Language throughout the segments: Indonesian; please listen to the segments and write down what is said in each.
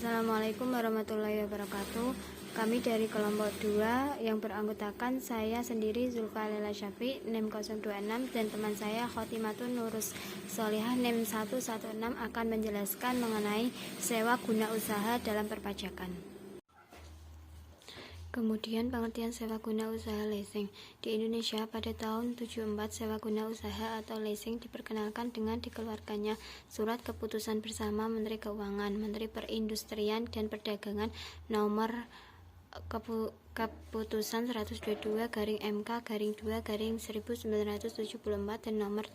Assalamualaikum warahmatullahi wabarakatuh. Kami dari kelompok 2 yang beranggotakan saya sendiri Zulfa Lela Syafi NIM 026 dan teman saya Khotimatun Nurus Solihah NIM 116 akan menjelaskan mengenai sewa guna usaha dalam perpajakan. Kemudian pengertian sewa guna usaha leasing. Di Indonesia pada tahun 74 sewa guna usaha atau leasing diperkenalkan dengan dikeluarkannya Surat Keputusan Bersama Menteri Keuangan, Menteri Perindustrian dan Perdagangan nomor Keputusan 122-MK-2-1974 dan nomor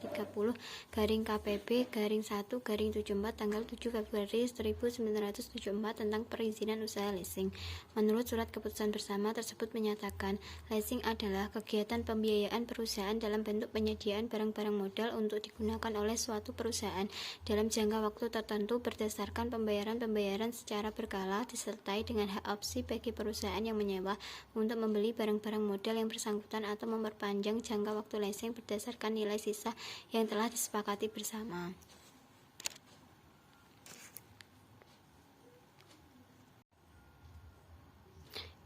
30-KPB-1-74 tanggal 7 Februari 1974 tentang perizinan usaha leasing. Menurut surat keputusan bersama tersebut menyatakan, leasing adalah kegiatan pembiayaan perusahaan dalam bentuk penyediaan barang-barang modal untuk digunakan oleh suatu perusahaan dalam jangka waktu tertentu berdasarkan pembayaran secara berkala disertai dengan hak opsi bagi perusahaan yang menyewa untuk membeli barang-barang modal yang bersangkutan atau memperpanjang jangka waktu leasing berdasarkan nilai sisa yang telah disepakati bersama.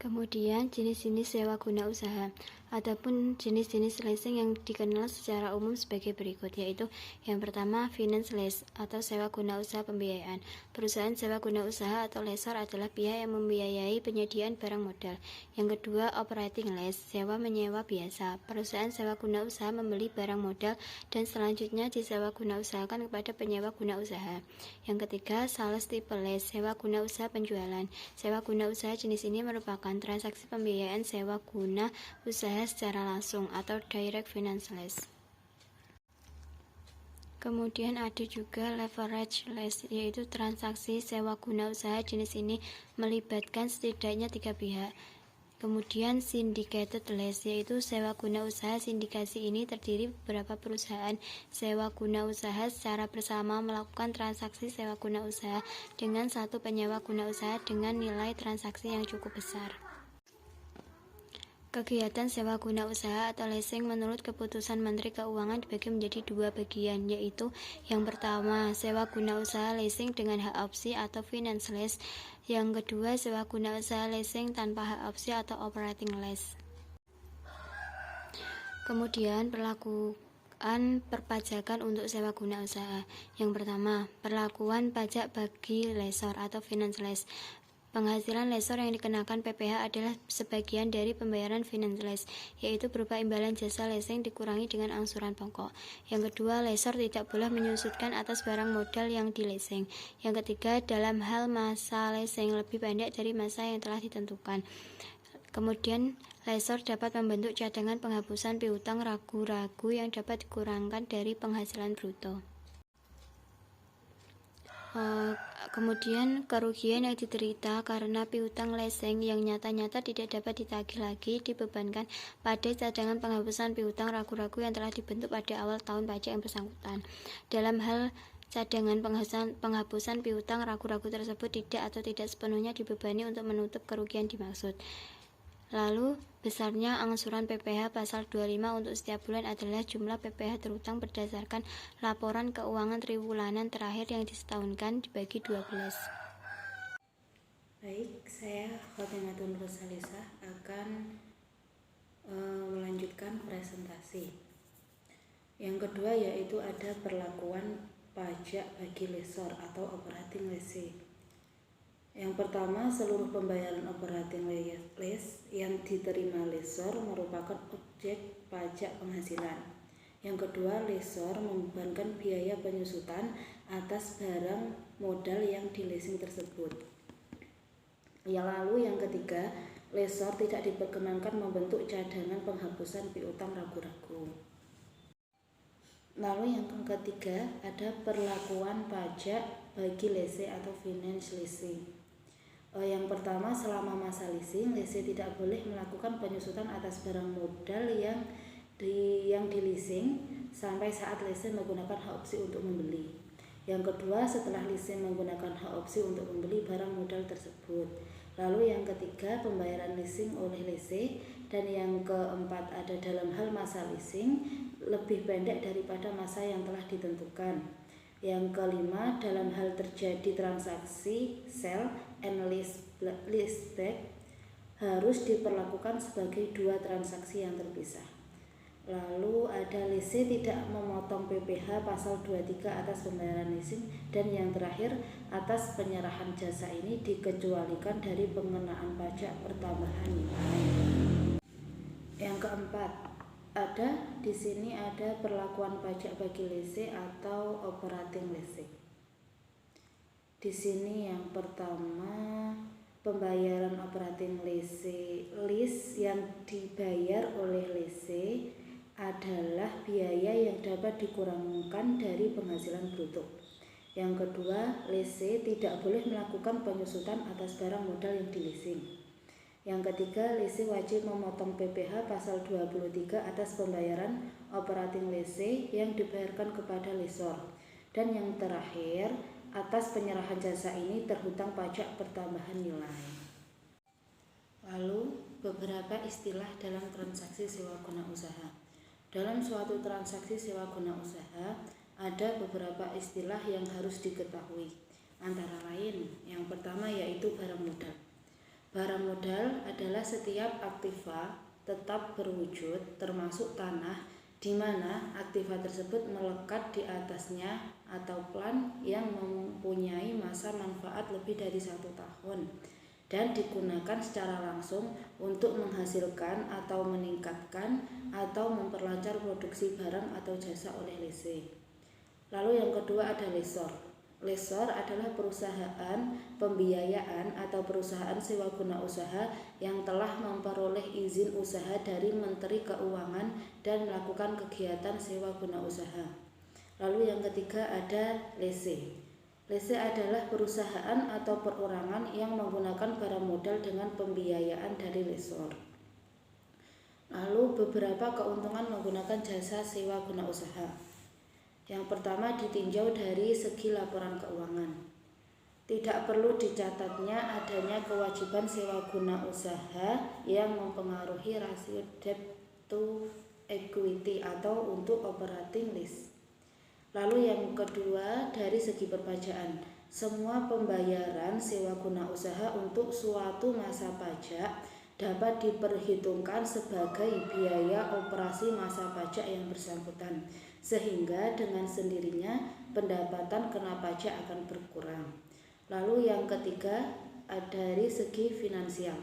Kemudian jenis-jenis sewa guna usaha. Adapun jenis-jenis leasing yang dikenal secara umum sebagai berikut, yaitu yang pertama finance lease atau sewa guna usaha pembiayaan. Perusahaan sewa guna usaha atau lessor adalah pihak yang membiayai penyediaan barang modal. Yang kedua operating lease, sewa menyewa biasa. Perusahaan sewa guna usaha membeli barang modal dan selanjutnya disewa guna usahakan kepada penyewa guna usaha. Yang ketiga sales type lease, sewa guna usaha penjualan. Sewa guna usaha jenis ini merupakan transaksi pembiayaan sewa guna usaha secara langsung atau direct finance lease. Kemudian ada juga leverage lease, yaitu transaksi sewa guna usaha jenis ini melibatkan setidaknya 3 pihak. Kemudian syndicated lease, yaitu sewa guna usaha. Sindikasi ini terdiri beberapa perusahaan sewa guna usaha secara bersama melakukan transaksi sewa guna usaha dengan satu penyewa guna usaha dengan nilai transaksi yang cukup besar. Kegiatan sewa guna usaha atau leasing menurut keputusan Menteri Keuangan dibagi menjadi 2 bagian, yaitu yang pertama sewa guna usaha leasing dengan hak opsi atau finance lease, yang kedua sewa guna usaha leasing tanpa hak opsi atau operating lease. Kemudian perlakuan perpajakan untuk sewa guna usaha. Yang pertama, perlakuan pajak bagi lessor atau finance lease. Penghasilan lessor yang dikenakan PPh adalah sebagian dari pembayaran finance lease, yaitu berupa imbalan jasa leasing dikurangi dengan angsuran pokok. Yang kedua, lessor tidak boleh menyusutkan atas barang modal yang di leasing. Yang ketiga, dalam hal masa leasing lebih pendek dari masa yang telah ditentukan. Kemudian, lessor dapat membentuk cadangan penghapusan piutang ragu-ragu yang dapat dikurangkan dari penghasilan bruto. Kemudian kerugian yang diderita karena piutang leasing yang nyata-nyata tidak dapat ditagih lagi dibebankan pada cadangan penghapusan piutang ragu-ragu yang telah dibentuk pada awal tahun pajak yang bersangkutan. Dalam hal cadangan penghapusan piutang ragu-ragu tersebut tidak sepenuhnya dibebani untuk menutup kerugian dimaksud. Lalu, besarnya angsuran PPh pasal 25 untuk setiap bulan adalah jumlah PPh terutang berdasarkan laporan keuangan triwulan terakhir yang disetahunkan dibagi 12. Baik, saya Khotimatun Nurus Solihah akan melanjutkan presentasi. Yang kedua yaitu ada perlakuan pajak bagi lessor atau operating lease. Yang pertama, seluruh pembayaran operating lease yang diterima lessor merupakan objek pajak penghasilan. Yang kedua, lessor membebankan biaya penyusutan atas barang modal yang di leasing tersebut. Lalu yang ketiga, lessor tidak diperkenankan membentuk cadangan penghapusan piutang ragu-ragu. Lalu yang ketiga, ada perlakuan pajak bagi lease atau finance lease. Yang pertama, selama masa leasing, lessee tidak boleh melakukan penyusutan atas barang modal yang di leasing sampai saat lessee menggunakan hak opsi untuk membeli. Yang kedua, setelah lessee menggunakan hak opsi untuk membeli barang modal tersebut. Lalu yang ketiga, pembayaran leasing oleh lessee. Dan yang keempat, ada dalam hal masa leasing lebih pendek daripada masa yang telah ditentukan. Yang kelima, dalam hal terjadi transaksi sell and leaseback harus diperlakukan sebagai dua transaksi yang terpisah. Lalu ada lease tidak memotong PPh pasal 23 atas pembayaran leasing, dan yang terakhir atas penyerahan jasa ini dikecualikan dari pengenaan pajak pertambahan nilai. Yang keempat, di sini ada perlakuan pajak bagi lease atau operating lease. Di sini yang pertama, pembayaran operating lease yang dibayar oleh lease adalah biaya yang dapat dikurangkan dari penghasilan bruto. Yang kedua, lease tidak boleh melakukan penyusutan atas barang modal yang di-leasing. Yang ketiga, lease wajib memotong PPh pasal 23 atas pembayaran operating lease yang dibayarkan kepada lessor. Dan yang terakhir, atas penyerahan jasa ini terhutang pajak pertambahan nilai. Lalu, beberapa istilah dalam transaksi sewa guna usaha. Dalam suatu transaksi sewa guna usaha, ada beberapa istilah yang harus diketahui. Antara lain, yang pertama yaitu barang modal. Barang modal adalah setiap aktiva tetap berwujud, termasuk tanah, di mana aktiva tersebut melekat di atasnya atau plan yang mempunyai masa manfaat lebih dari 1 tahun dan digunakan secara langsung untuk menghasilkan atau meningkatkan atau memperlancar produksi barang atau jasa oleh lease. Lalu yang kedua ada lessor. Lessor adalah perusahaan pembiayaan atau perusahaan sewa guna usaha yang telah memperoleh izin usaha dari Menteri Keuangan dan melakukan kegiatan sewa guna usaha. Lalu yang ketiga ada lease. Lease adalah perusahaan atau perorangan yang menggunakan barang modal dengan pembiayaan dari lessor. Lalu beberapa keuntungan menggunakan jasa sewa guna usaha. Yang pertama, ditinjau dari segi laporan keuangan. Tidak perlu dicatatnya adanya kewajiban sewa guna usaha yang mempengaruhi rasio debt to equity atau untuk operating lease. Lalu yang kedua, dari segi perpajakan. Semua pembayaran sewa guna usaha untuk suatu masa pajak dapat diperhitungkan sebagai biaya operasi masa pajak yang bersangkutan, sehingga dengan sendirinya pendapatan kena pajak akan berkurang. Lalu yang ketiga, dari segi finansial.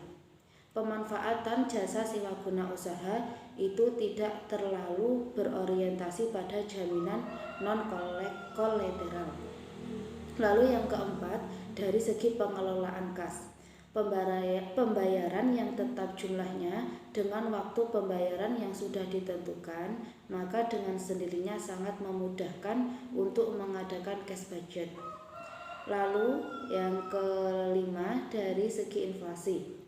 Pemanfaatan jasa sewa guna usaha itu tidak terlalu berorientasi pada jaminan non-kolateral. Lalu yang keempat, dari segi pengelolaan kas. Pembayaran yang tetap jumlahnya dengan waktu pembayaran yang sudah ditentukan, maka dengan sendirinya sangat memudahkan untuk mengadakan cash budget. Lalu yang kelima, dari segi inflasi.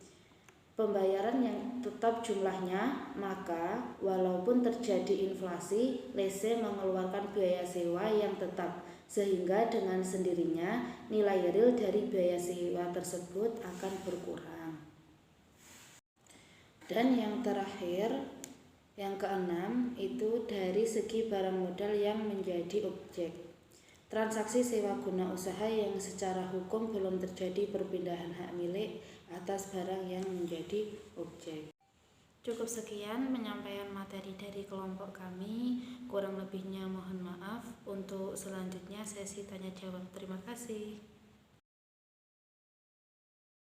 Pembayaran yang tetap jumlahnya, maka walaupun terjadi inflasi, lease mengeluarkan biaya sewa yang tetap, sehingga dengan sendirinya nilai real dari biaya sewa tersebut akan berkurang. Dan yang terakhir, yang keenam, itu dari segi barang modal yang menjadi objek. Transaksi sewa guna usaha yang secara hukum belum terjadi perpindahan hak milik atas barang yang menjadi objek. Cukup sekian penyampaian materi dari kelompok kami. Kurang lebihnya mohon maaf. Untuk selanjutnya sesi tanya jawab. Terima kasih.